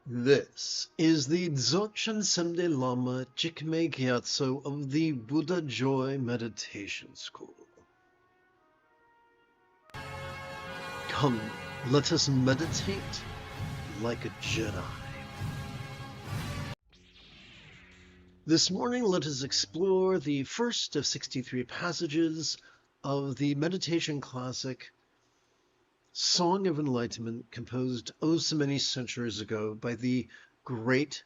This is the Dzogchen Sunday Lama Jigme Gyatso of the Buddha Joy Meditation School. Come, let us meditate like a Jedi. This morning, let us explore the first of 63 passages of the meditation classic Song of Enlightenment, composed oh so many centuries ago by the great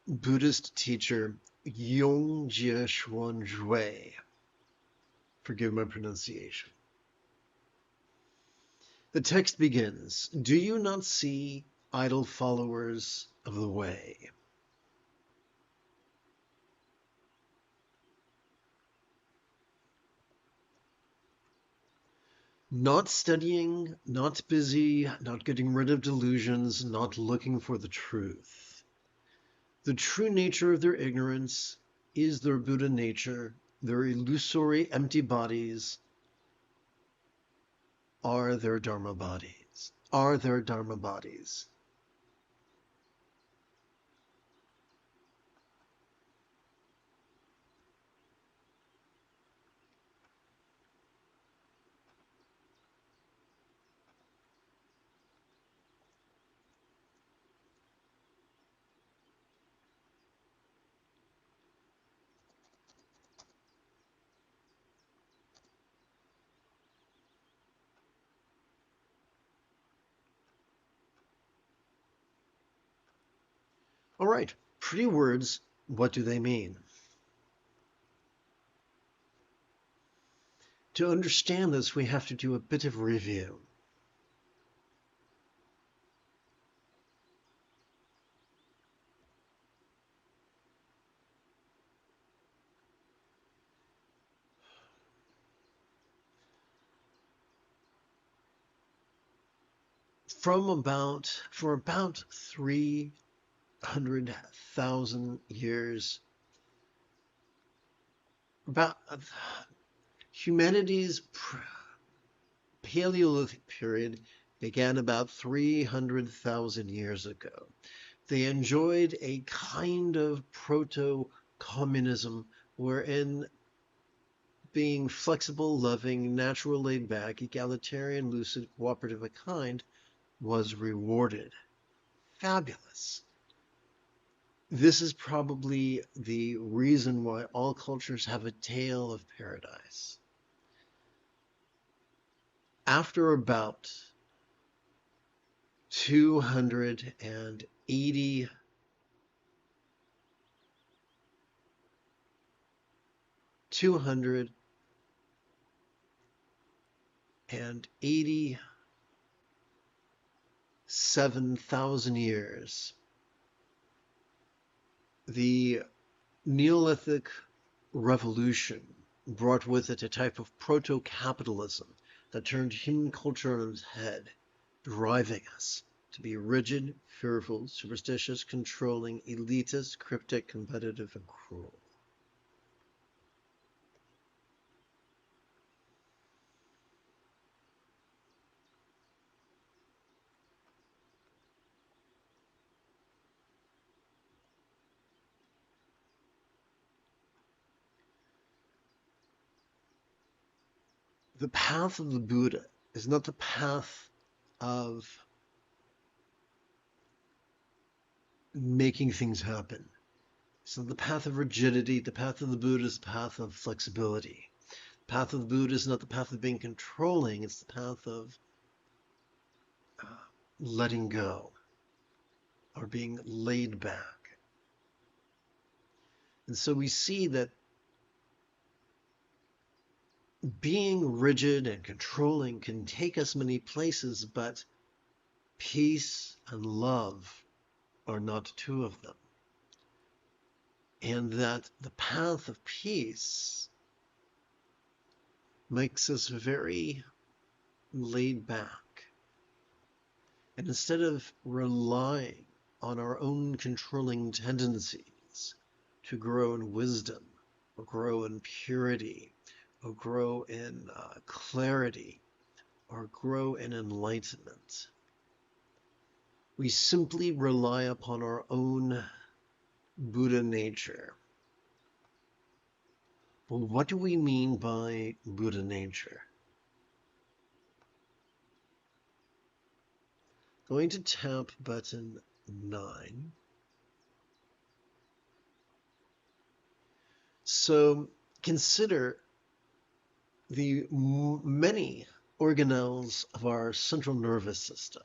Buddhist teacher Yongjie Xuanzhui. Forgive my pronunciation. The text begins, "Do you not see idle followers of the way?" Not studying, not busy, not getting rid of delusions, not looking for the truth. The true nature of their ignorance is their Buddha nature. Their illusory, empty bodies are their Dharma bodies. All right, pretty words, what do they mean? To understand this, we have to do a bit of review. For about 300,000 years, about humanity's Paleolithic period began about 300,000 years ago. They enjoyed a kind of proto-communism wherein being flexible, loving, natural, laid back, egalitarian, lucid, cooperative, a kind was rewarded. Fabulous. This is probably the reason why all cultures have a tale of paradise. After about 280 287,000 years, the Neolithic Revolution brought with it a type of proto-capitalism that turned human culture on its head, driving us to be rigid, fearful, superstitious, controlling, elitist, cryptic, competitive, and cruel. The path of the Buddha is not the path of making things happen. It's not the path of rigidity. The path of the Buddha is the path of flexibility. The path of the Buddha is not the path of being controlling. It's the path of letting go or being laid back. And so we see that being rigid and controlling can take us many places, but peace and love are not two of them. And that the path of peace makes us very laid back. And instead of relying on our own controlling tendencies to grow in wisdom, or grow in purity, or grow in clarity, or grow in enlightenment. We simply rely upon our own Buddha nature. Well, what do we mean by Buddha nature? Going to tap button 9. So consider the many organelles of our central nervous system.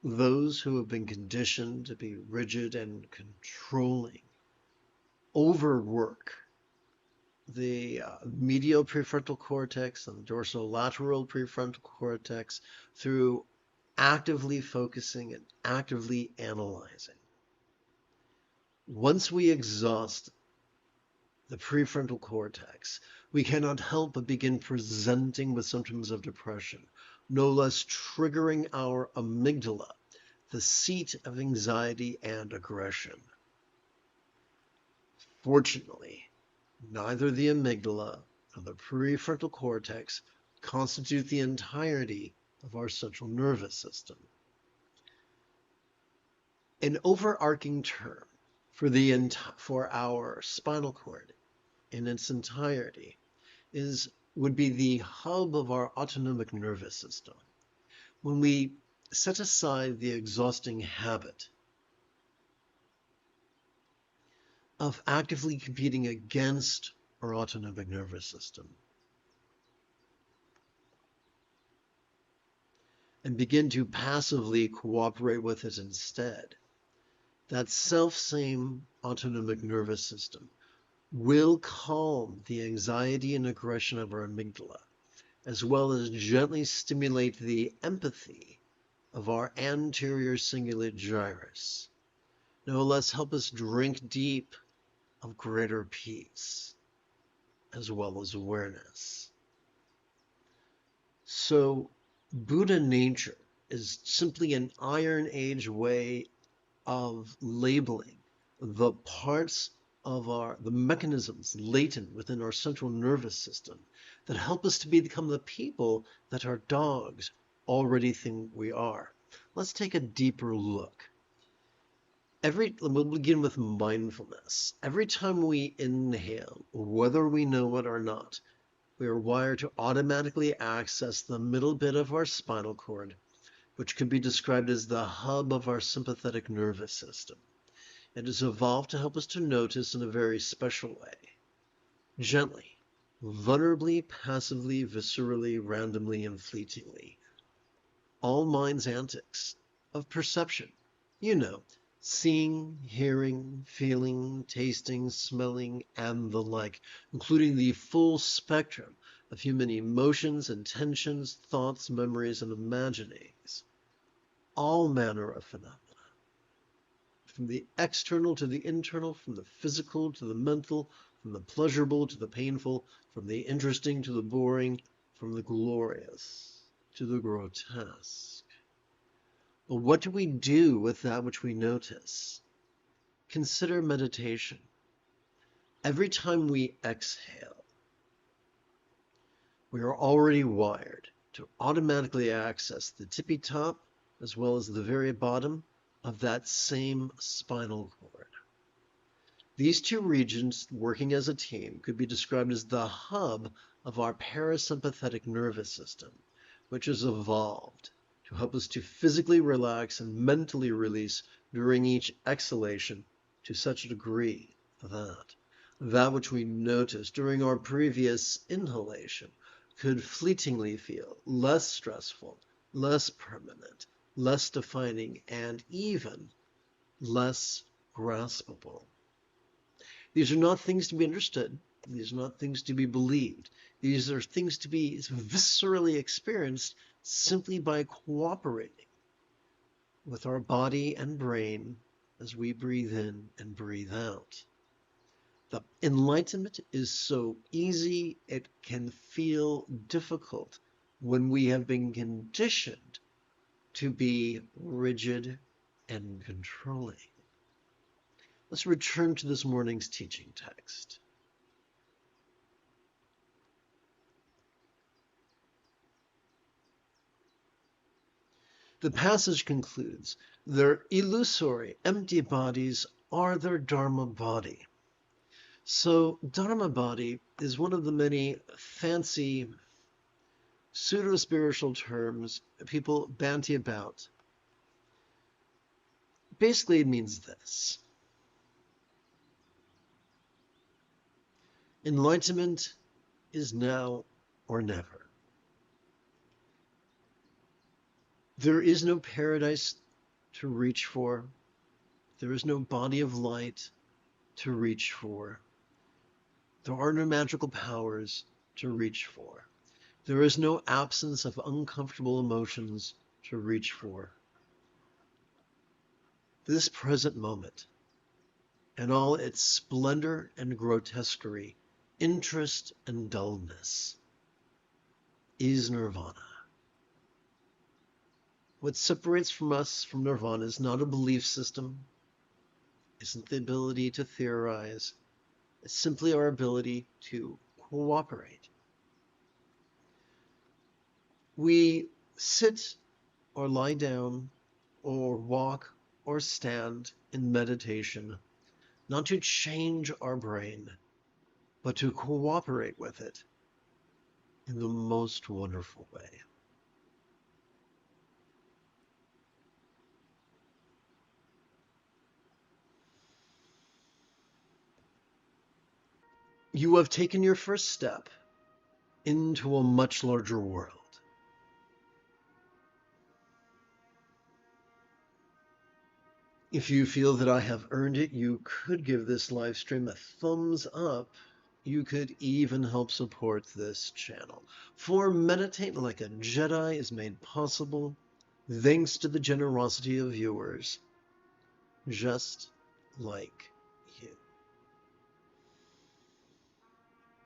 Those who have been conditioned to be rigid and controlling overwork the medial prefrontal cortex and the dorsolateral prefrontal cortex through actively focusing and actively analyzing. Once we exhaust the prefrontal cortex, we cannot help but begin presenting with symptoms of depression, no less triggering our amygdala, the seat of anxiety and aggression. Fortunately, neither the amygdala nor the prefrontal cortex constitute the entirety of our central nervous system. An overarching term for our spinal cord in its entirety would be the hub of our autonomic nervous system. When we set aside the exhausting habit of actively competing against our autonomic nervous system and begin to passively cooperate with it instead, that self-same autonomic nervous system will calm the anxiety and aggression of our amygdala, as well as gently stimulate the empathy of our anterior cingulate gyrus, no less help us drink deep of greater peace, as well as awareness. So Buddha nature is simply an Iron Age way of labeling the parts of the mechanisms latent within our central nervous system that help us to become the people that our dogs already think we are. Let's take a deeper look. We'll begin with mindfulness. Every time we inhale, whether we know it or not, we are wired to automatically access the middle bit of our spinal cord, which could be described as the hub of our sympathetic nervous system. It has evolved to help us to notice in a very special way. Gently, vulnerably, passively, viscerally, randomly, and fleetingly. All mind's antics of perception. Seeing, hearing, feeling, tasting, smelling, and the like, including the full spectrum of human emotions, intentions, thoughts, memories, and imaginings. All manner of phenomena. From the external to the internal, from the physical to the mental, from the pleasurable to the painful, from the interesting to the boring, from the glorious to the grotesque. Well, what do we do with that which we notice? Consider meditation. Every time we exhale, we are already wired to automatically access the tippy top as well as the very bottom of that same spinal cord. These two regions, working as a team, could be described as the hub of our parasympathetic nervous system, which has evolved to help us to physically relax and mentally release during each exhalation to such a degree that which we noticed during our previous inhalation could fleetingly feel less stressful, less permanent, less defining, and even less graspable. These are not things to be understood. These are not things to be believed. These are things to be viscerally experienced simply by cooperating with our body and brain as we breathe in and breathe out. The enlightenment is so easy, it can feel difficult when we have been conditioned to be rigid and controlling. Let's return to this morning's teaching text. The passage concludes, their illusory, empty bodies are their Dharma body. So Dharma body is one of the many fancy pseudo-spiritual terms people banty about. Basically, it means this. Enlightenment is now or never. There is no paradise to reach for. There is no body of light to reach for. There are no magical powers to reach for. There is no absence of uncomfortable emotions to reach for. This present moment, and all its splendor and grotesquerie, interest and dullness, is nirvana. What separates from us from nirvana is not a belief system, isn't the ability to theorize, it's simply our ability to cooperate. We sit or lie down or walk or stand in meditation, not to change our brain, but to cooperate with it in the most wonderful way. You have taken your first step into a much larger world. If you feel that I have earned it, you could give this live stream a thumbs up. You could even help support this channel. For Meditate Like a Jedi is made possible thanks to the generosity of viewers, just like